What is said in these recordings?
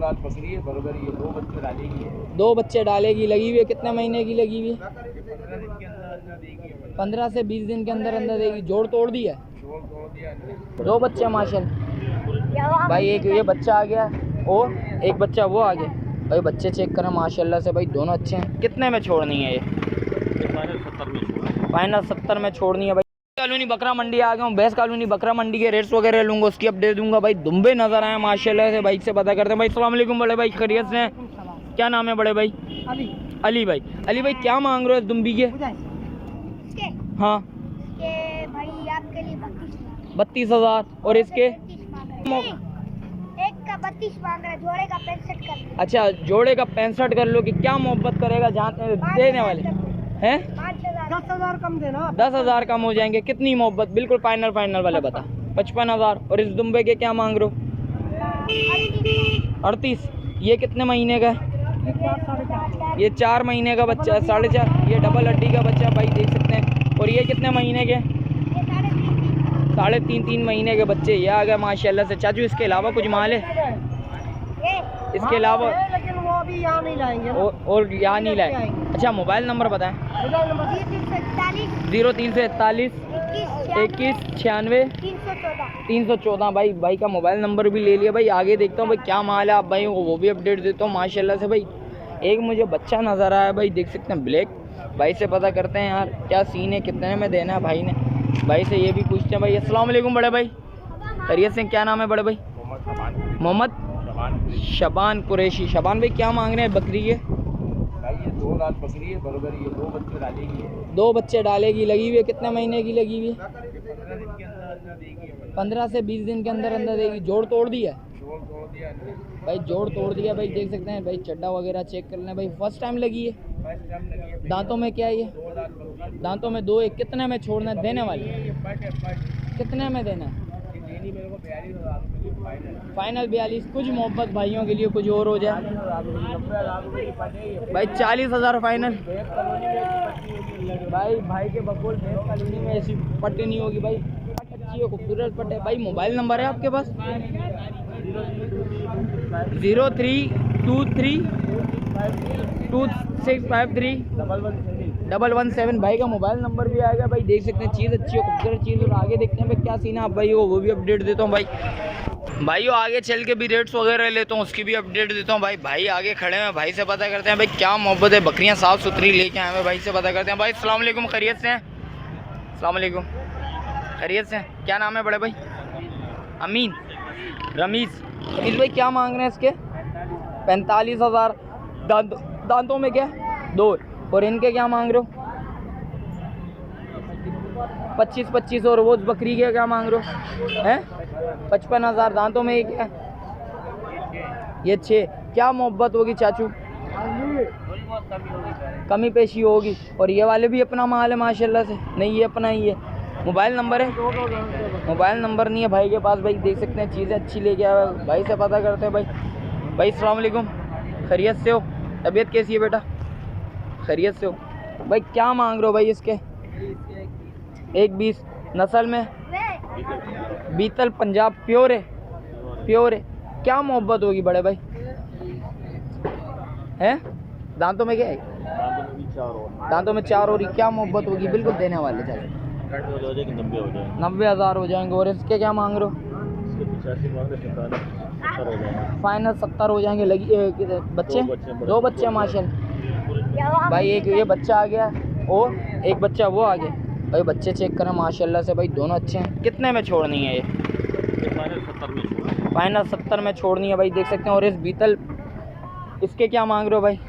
दांत पकड़ी है बरोबर, ये 2 बच्चे डालेगी है। 2 बच्चे डालेगी, लगी हुई है। कितने महीने की लगी हुई है? 15 दिन के अंदर अंदर देगी। 15 से 20 दिन के अंदर अंदर देगी। जोड़ तोड़ दी है? जोड़ तोड़ दिया। 2 बच्चे माशाल्लाह भाई। एक ये बच्चा आ गया और एक बच्चा वो आ गया भाई। बच्चे चेक करें माशाल्लाह से भाई, दोनों अच्छे हैं। कितने में छोड़नी है ये? फाइनल 70 में छोड़नी है भाई। कॉलोनी बकरा मंडी आ गया हूँ। बेस्ट कॉलोनी बकरा मंडी के रेट्स वगैरह लूँगा, उसकी अपडेट दूंगा भाई। दुम्बे नजर आए माशाल्लाह से, बाइक से पता करते हैं भाई। अस्सलाम वालेकुम बड़े भाई, खैरियत से? क्या नाम है बड़े भाई? अली भाई। अली भाई क्या मांग रहे हो इस दुम्बी के? हाँ भाई आपके लिए 32,000। और इसके? एक का 32 मांग रहा है, जोड़े का 65 कर लो। अच्छा जोड़े का 65 कर लो। कि क्या मोहब्बत करेगा जहाँ देने वाले हैं? 10,000 कम देना। 10,000 कम हो जाएंगे। कितनी मोहब्बत? बिल्कुल फाइनल वाले बता। 55,000। और इस दुम्बे के क्या मांग रहे हो? 38। ये कितने महीने का है? ये 4 महीने का बच्चा है, 4.5। ये डबल हड्डी का बच्चा भाई, देख सकते हैं। और ये कितने महीने के? 3.5 महीने के बच्चे। ये आ गया माशाल्लाह से। चाचू इसके अलावा कुछ माल है? इसके अलावा लेकिन वो अभी यहाँ नहीं लाएंगे और यहाँ नहीं लाए। अच्छा मोबाइल नंबर बताएं। 0341 21 96 314 भाई का मोबाइल नंबर भी ले लिया भाई। आगे देखता हूँ भाई क्या माल है। आप भाई वो भी अपडेट देता हूँ माशाल्लाह से भाई। एक मुझे बच्चा नज़र आया भाई, देख सकते हैं ब्लैक। भाई से पता करते हैं यार क्या सीन है, कितने में देना है भाई ने। भाई से ये भी पूछते हैं भाई। अस्सलाम वालेकुम बड़े भाई, खैरियत से? क्या नाम है बड़े भाई? मोहम्मद शबान कुरैशी। शबान भाई क्या मांग रहे हैं बकरी के? भाई ये 2 दांत पकड़ी है बरोबर, ये 2 बच्चे डालेगी है। 2 बच्चे डालेगी, लगी हुई है। कितने महीने की लगी हुई है? 15 दिन के अंदर अंदर देगी। 15 से 20 दिन के अंदर अंदर देगी। जोड़ तोड़ दी है जोड़ तोड़ दिया भाई, जोड़ तोड़ दिया भाई। देख सकते हैं भाई, चड्डा वगैरह चेक कर लें भाई। फर्स्ट टाइम लगी है। फर्स्ट टाइम लगी है। दांतों में क्या है ये? 2 दांत पकड़ी दांतों में 2 है। कितने में छोड़ना है देने वाले? है। बट कितने में देना है? ये देनी मेरे को 42,000 रुपये की फाइनल। फाइनल 42। कुछ मोहब्बत भाइयों के लिए कुछ और हो जाए 90,000 रुपये की पड़ेगी भाई। 40,000 फाइनल बेस्ट कॉलोनी में ऐसी पट्टी होगी। भाई के बकोल बेस्ट कॉलोनी में ऐसी पट्टी नहीं होगी भाई। पट अच्छी है, खूबसूरत पट है भाई। मोबाइल नंबर है आपके पास? 0323 2653 117 भाई का मोबाइल नंबर भी आएगा भाई। देख सकते हैं चीज़ अच्छी है, खूबसूरत चीज़। और आगे देखते हैं भाई क्या सीन है। आप भाई वो भी अपडेट देता हूँ भाई आगे चल के भी रेट्स वगैरह लेता हूँ, उसकी भी अपडेट देता हूँ भाई आगे खड़े हैं। भाई से पता करते हैं भाई क्या मोहब्बत है। बकरियाँ साफ़ सुथरी लेके आए हैं भाई से पता करते हैं भाई। अस्सलाम वालेकुम, खैरियत से हैं? अस्सलाम वालेकुम, खैरियत से? क्या नाम है बड़े भाई? अमीन रमीज़ भाई क्या मांग रहे हैं इसके? 45,000। दांतों में क्या? 2। और इनके क्या मांग रहे हो? 25 और वो बकरी के क्या मांग रहे हो? हैं 55,000। दांतों में एक है, ये 6। क्या मोहब्बत होगी चाचू? कमी पेशी होगी। और ये वाले भी अपना माल है माशाल्लाह से? नहीं ये अपना ही है। मोबाइल नंबर है? मोबाइल नंबर नहीं है भाई के पास भाई। देख सकते हैं चीज़ें अच्छी लेके आया भाई से पता करते हैं भाई। अस्सलाम वालेकुम, खैरियत से हो? तबीयत कैसी है बेटा? खैरियत से हो भाई? क्या मांग रहे हो भाई इसके? 120। नस्ल में बीतल पंजाब प्योर है। क्या मोहब्बत होगी बड़े भाई? हैं दांतों में क्या है? दांतों में 4 और क्या मोहब्बत होगी? बिल्कुल देने वाले चले 90,000 हो जाएंगे। और इसके क्या मांग रहे हो? फाइनल 70 हो जाएंगे। लगी बच्चे 2 बच्चे माशाल्लाह भाई। एक ये बच्चा आ गया और एक बच्चा वो आ गया भाई। बच्चे चेक करें माशाल्लाह से भाई, दोनों अच्छे हैं। कितने में छोड़नी है ये? फाइनल 70 में छोड़नी है भाई, देख सकते हैं। और इस बीतल इसके क्या मांग रहे हो भाई?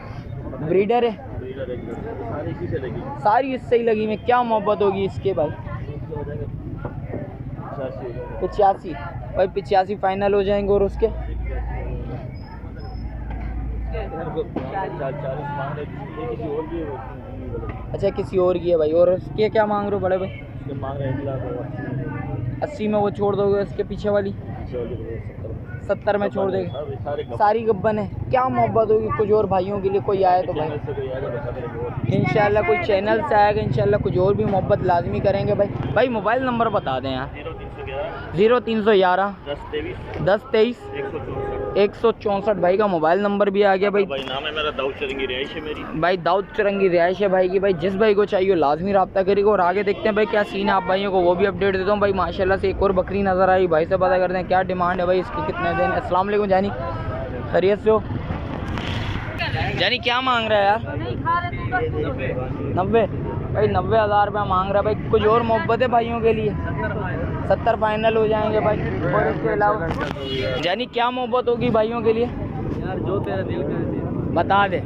ब्रीडर है, सारी इससे ही लगी में। क्या मोहब्बत होगी इसके भाई? 85 भाई। 85 फाइनल हो जाएंगे। और उसके अच्छा किसी और की है भाई। और उसके क्या मांग रहे हो बड़े भाई? 80 में वो छोड़ दोगे? उसके पीछे वाली 70 में छोड़ देगा। सारी गब्बन है। क्या मोहब्बत होगी? कुछ और भाइयों के लिए कोई आए तो भाई इंशाल्लाह कोई चैनल से आएगा इंशाल्लाह कुछ और भी मोहब्बत लाजमी करेंगे भाई। मोबाइल नंबर बता दें यार। 0311 10 23 164 भाई का मोबाइल नंबर भी आ गया भाई। नाम है मेरा दाऊद चरंगी, रिहाइश है मेरी। भाई दाऊद चरंगी रिहाइश है भाई की। भाई जिस भाई को चाहिए लाजमी रब्ता करेगा। और आगे देखते हैं भाई क्या सीन है आप भाइयों को वो भी अपडेट देता हूँ भाई। माशाल्लाह से एक और बकरी नज़र आई, भाई से पता करते हैं क्या डिमांड है भाई इसकी, कितने दिन। अस्सलाम वालेकुम जानी, खैरियत से हो जानी? क्या मांग रहा है यार? 90 भाई, 90,000 रुपया मांग रहा है भाई। कुछ और मोहब्बत है भाइयों के लिए? 70 फाइनल हो जाएंगे भाई। और इसके अलावा जानी क्या मोहब्बत होगी भाइयों के लिए? यार जो तेरा दिल करे बता दे।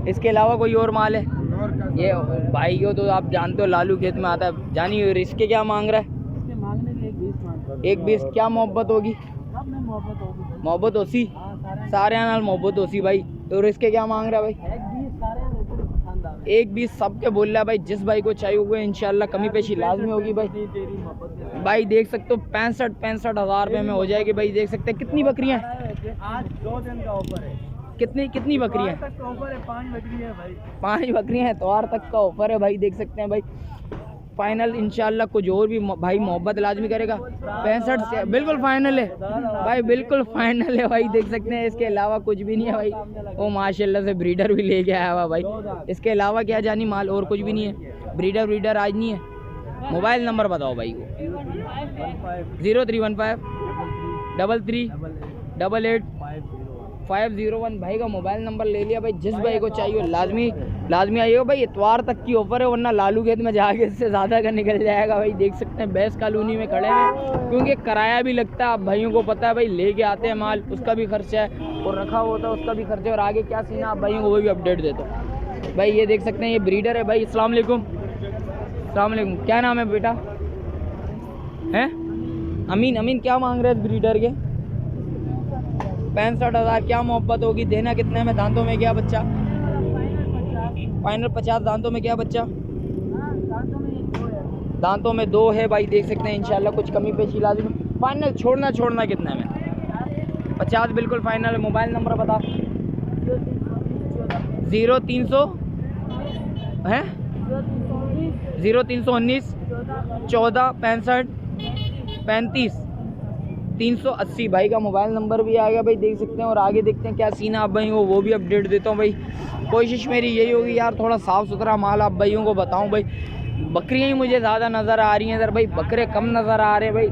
इसके अलावा कोई और माल है? ये भाई को तो आप जानते हो लालू खेत में आता है। जानी इसके क्या मांग रहा है? एक 20 क्या मोहब्बत होगी? मोहब्बत होसी सारे नाल मोहब्बत होसी भाई। तो इसके क्या मांग रहा है भाई? 1 20 सबके बोल रहा है भाई। जिस भाई को चाहिए हुए इंशाल्लाह कमी पेशी लाजमी होगी भाई। भाई देख सकते हो 65,000 रुपये में हो जाएगी भाई। देख सकते हैं कितनी बकरियां आज 2 दिन का ऑफर है। कितनी बकरियां हैं? तक ऑफर है, 5 बकरी है भाई। 5 बकरियां हैं, तवार तक का ऑफर है भाई। देख सकते हैं भाई फाइनल इंशाल्लाह। कुछ और भी भाई मोहब्बत लाजमी करेगा। 65 से बिल्कुल फाइनल है भाई, बिल्कुल फाइनल है भाई। देख सकते हैं इसके अलावा कुछ भी नहीं है भाई। वो माशाल्लाह से ब्रीडर भी लेके आया हुआ भाई। इसके अलावा क्या जानी माल और कुछ भी नहीं है। ब्रीडर आज नहीं है। मोबाइल नंबर बताओ भाई को। 0315 33 88 501 भाई का मोबाइल नंबर ले लिया भाई। जिस भाई को चाहिए लाजमी आइएगा भाई। इतवार तक की ऑफर है, वरना लालू खेत में जाके इससे ज़्यादा का निकल जाएगा भाई। देख सकते हैं बेस कॉलोनी में खड़े हैं, क्योंकि किराया भी लगता है। आप भाइयों को पता है भाई, लेके आते हैं माल उसका भी खर्चा है, और रखा होता है उसका भी खर्चा है। और आगे क्या सीन है आप भाइयों को वो भी अपडेट देता हूँ भाई। ये देख सकते हैं ये ब्रीडर है भाई। अस्सलाम वालेकुम। अस्सलाम वालेकुम। क्या नाम है बेटा? हैं अमीन क्या मांग रहे हैं ब्रीडर के? 65,000 क्या मोहब्बत होगी? देना कितने में? दांतों में क्या बच्चा? फाइनल 50। दांतों में क्या बच्चा? दांतों में 2 है भाई। देख सकते हैं इंशाल्लाह कुछ कमी पेशी लाजमी। फाइनल छोड़ना कितने में? 50 बिल्कुल फाइनल है। मोबाइल नंबर बता। 0300 है 0319 14 65 35 380 भाई का मोबाइल नंबर भी आ गया भाई। देख सकते हैं। और आगे देखते हैं क्या सीन है आप भाई को वो भी अपडेट देता हूँ भाई। कोशिश मेरी यही होगी यार थोड़ा साफ़ सुथरा माल आप भाइयों को बताऊँ भाई। बकरियाँ ही मुझे ज़्यादा नज़र आ रही हैं इधर भाई, बकरे कम नज़र आ रहे हैं भाई।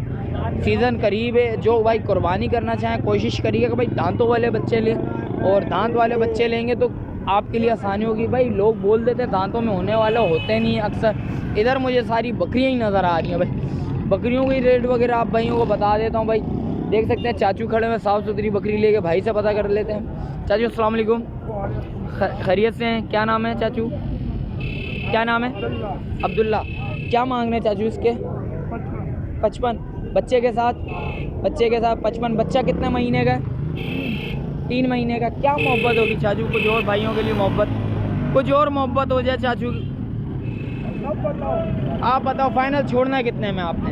सीज़न करीब है। जो भाई कुर्बानी करना चाहें कोशिश करिएगा भाई दांतों वाले बच्चे लें, और दांत वाले बच्चे लेंगे तो आपके लिए आसानी होगी भाई। लोग बोल देते हैं दांतों में होने वाले होते नहीं अक्सर। इधर मुझे सारी बकरियाँ ही नज़र आ रही हैं भाई। बकरियों की रेट वगैरह आप भाइयों को बता देता हूँ भाई। देख सकते हैं चाचू खड़े में साफ़ सुथरी बकरी लेके भाई से पता कर लेते हैं। चाचू अस्सलाम वालेकुम, खैरियत से हैं? क्या नाम है चाचू? क्या नाम है? अब्दुल्ला। क्या मांग रहे हैं चाचू इसके? 55 बच्चे के साथ 55। बच्चा कितने महीने का? 3 महीने का। क्या मोहब्बत होगी चाचू? कुछ और भाइयों के लिए कुछ और मोहब्बत हो जाए चाचू। आप बताओ फाइनल छोड़ना है कितने में आपने?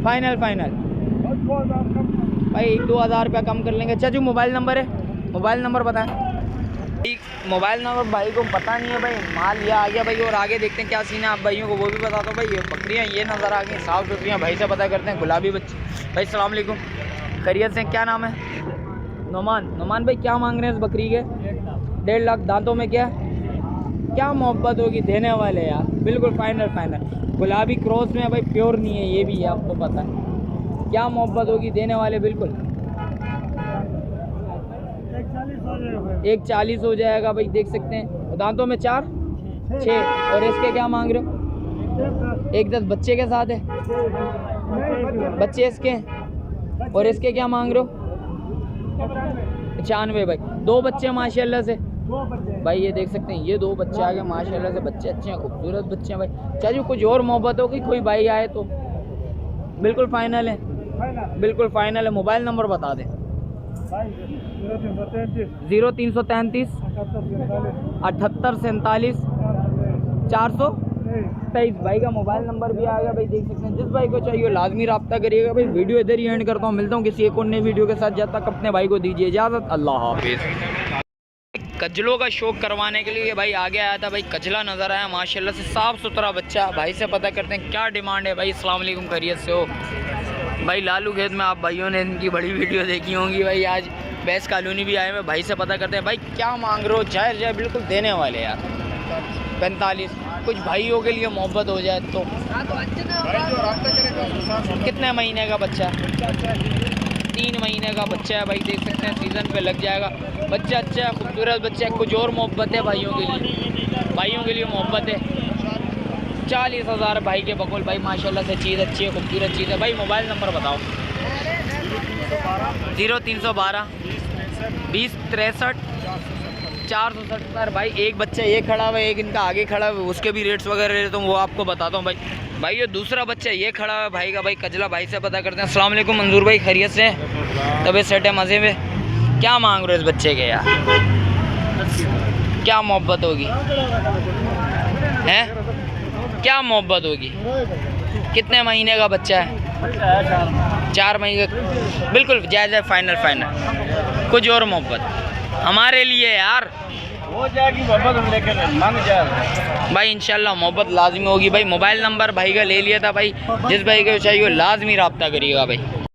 फाइनल भाई 1-2 हज़ार रुपया कम कर लेंगे। चाचू मोबाइल नंबर है? मोबाइल नंबर बताएं। मोबाइल नंबर भाई को पता नहीं है भाई। माल ये आ गया भाई। और आगे देखते हैं क्या सीन है आप भाइयों को वो भी बताता हूँ भाई। ये बकरियाँ ये नज़र आ गई साफ़ सुथरियाँ। भाई से पता करते हैं। गुलाबी बच्चे भाई अस्सलाम वालेकुम, खैरियत से? क्या नाम है? नोमान भाई क्या मांग रहे हैं इस बकरी के? 1.5 लाख। दांतों में क्या मोहब्बत होगी? देने वाले यार बिल्कुल फाइनल। गुलाबी क्रॉस में भाई, प्योर नहीं है ये भी है आपको पता है। क्या मोहब्बत होगी? देने वाले बिल्कुल 140 हो जाएगा भाई। देख सकते हैं दांतों में 4 6। और इसके क्या मांग रहे हो? 1-10 बच्चे के साथ है बच्चे इसके। और इसके क्या मांग रहे हो? 95 भाई। 2 बच्चे माशाल्लाह से भाई। ये देख सकते हैं ये 2 बच्चे आ गए माशाल्लाह से। बच्चे अच्छे हैं, खूबसूरत बच्चे हैं भाई। चाचू कुछ और मोहब्बत होगी? कोई भाई आए तो बिल्कुल फाइनल है। मोबाइल नंबर बता दें। 0333 78 47 423 भाई का मोबाइल नंबर भी आ गया भाई। देख सकते हैं जिस भाई को चाहिए लाजमी रब्ता करिएगा भाई। वीडियो इधर ही एंड करता हूँ। मिलता हूँ किसी एक और नई वीडियो के साथ। जब तक अपने भाई को दीजिए इजाज़त। अल्लाह हाफिज़। कजलों का शौक करवाने के लिए भाई आगे आया था। भाई कजला नज़र आया माशाल्लाह से, साफ़ सुथरा बच्चा। भाई से पता करते हैं क्या डिमांड है। भाई अस्सलाम वालेकुम, खैरियत से हो भाई? लालू खेत में आप भाइयों ने इनकी बड़ी वीडियो देखी होंगी। भाई आज बैस कॉलोनी भी आए हुए, भाई से पता करते हैं भाई क्या मांग रहे हो। जायज़ जाए बिल्कुल देने वाले यार। 45 कुछ भाइयों के लिए मोहब्बत हो जाए तो। कितने महीने का बच्चा? 3 महीने का बच्चा है भाई, देख सकते हैं सीज़न पे लग जाएगा। बच्चा अच्छा है, खूबसूरत बच्चा है। कुछ और मोहब्बत है भाइयों के लिए मोहब्बत है। 40,000 भाई के बकुल। भाई माशाल्लाह से चीज़ अच्छी है, खूबसूरत चीज़ है। भाई मोबाइल नंबर बताओ। 0312 20 63 470। भाई एक बच्चा ये खड़ा हुआ है, एक इनका आगे खड़ा हुआ है, उसके भी रेट्स वगैरह तो वो आपको बताता हूँ भाई। भाई ये दूसरा बच्चा ये खड़ा हुआ है भाई का। भाई कजला भाई से पता करते हैं। अस्सलाम वालेकुम मंजूर भाई, खैरियत से? तबीयत सेट है, मज़े में? क्या मांग रहे हो इस बच्चे के यार? क्या मोहब्बत होगी हैं? क्या मोहब्बत होगी? कितने महीने का बच्चा है? 4 महीने का। बिल्कुल जायज़ है, फाइनल। कुछ और मोहब्बत हमारे लिए यार हो जाएगी मोहब्बत, लेकिन मांग जाए भाई इंशाल्लाह मोहब्बत लाजमी होगी। भाई मोबाइल नंबर भाई का ले लिया था भाई, जिस भाई को चाहिए लाजमी रब्ता करिएगा भाई।